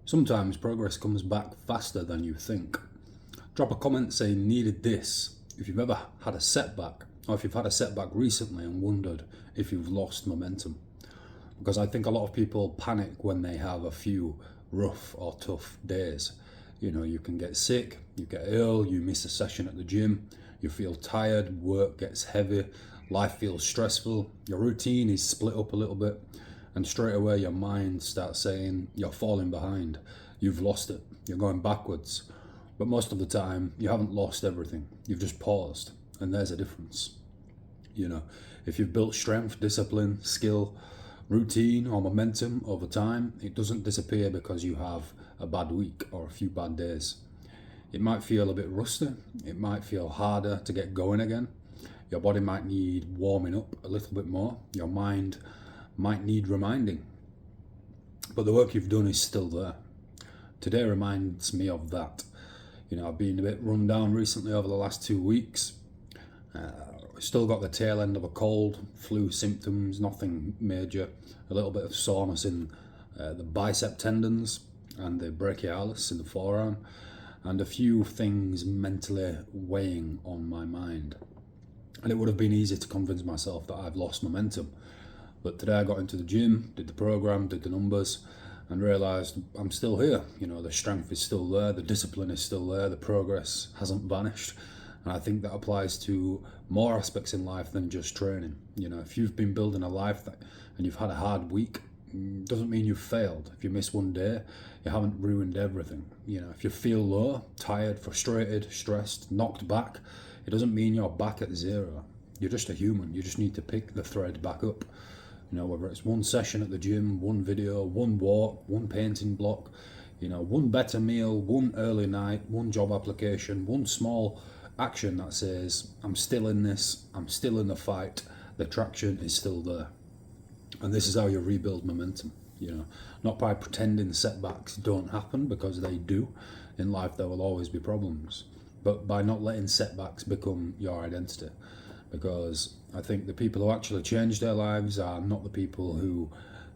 Sometimes progress comes back faster than you think. Drop a comment saying needed this if you've ever had a setback, or if you've had a setback recently and wondered if you've lost momentum. Because I think a lot of people panic when they have a few rough or tough days. You know, you can get sick, you get ill, you miss a session at the gym, you feel tired, work gets heavy, life feels stressful, your routine is split up a little bit, and straight away your mind starts saying you're falling behind, you've lost it, you're going backwards. But most of the time, you haven't lost everything, you've just paused, and there's a difference. You know, if you've built strength, discipline, skill, routine, or momentum over time, it doesn't disappear because you have a bad week or a few bad days. It might feel a bit rusty, it might feel harder to get going again, your body might need warming up a little bit more, your mind might need reminding, but the work you've done is still there. Today reminds me of that. You know, I've been a bit run down recently over the last 2 weeks. Still got the tail end of a cold, flu symptoms, nothing major. A little bit of soreness in the bicep tendons and the brachialis in the forearm, and a few things mentally weighing on my mind. And it would have been easy to convince myself that I've lost momentum. But today I got into the gym, did the program, did the numbers, and realised I'm still here. You know, the strength is still there, the discipline is still there, the progress hasn't vanished. And I think that applies to more aspects in life than just training. You know, if you've been building a life and you've had a hard week, doesn't mean you've failed. If you miss one day, you haven't ruined everything. You know, if you feel low, tired, frustrated, stressed, knocked back, it doesn't mean you're back at zero. You're just a human. You just need to pick the thread back up. You know, whether it's one session at the gym, one video, one walk, one painting block, you know, one better meal, one early night, one job application, one small action that says, I'm still in this, I'm still in the fight, the traction is still there. And this is how you rebuild momentum, you know, not by pretending setbacks don't happen, because they do. In life there will always be problems, but by not letting setbacks become your identity. Because I think the people who actually change their lives are not the people who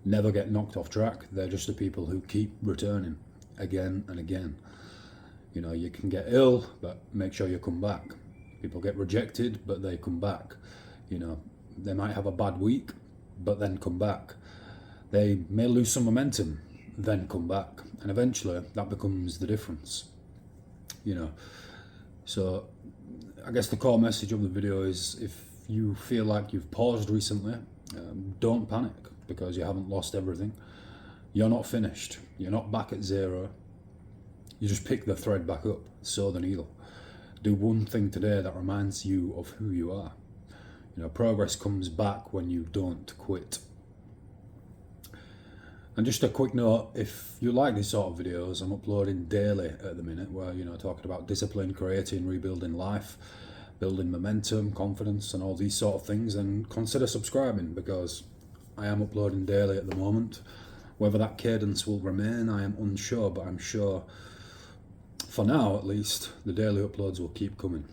never get knocked off track, they're just the people who keep returning again and again. You know, you can get ill, but make sure you come back. People get rejected, but they come back. You know, they might have a bad week, but then come back. They may lose some momentum, then come back. And eventually that becomes the difference. You know, so I guess the core message of the video is, if you feel like you've paused recently, don't panic because you haven't lost everything. You're not finished. You're not back at zero. You just pick the thread back up, sew the needle. Do one thing today that reminds you of who you are. You know, progress comes back when you don't quit. And just a quick note, if you like these sort of videos, I'm uploading daily at the minute, where, you know, talking about discipline, creating, rebuilding life, building momentum, confidence, and all these sort of things. And consider subscribing, because I am uploading daily at the moment. Whether that cadence will remain, I am unsure, but I'm sure, for now at least, the daily uploads will keep coming.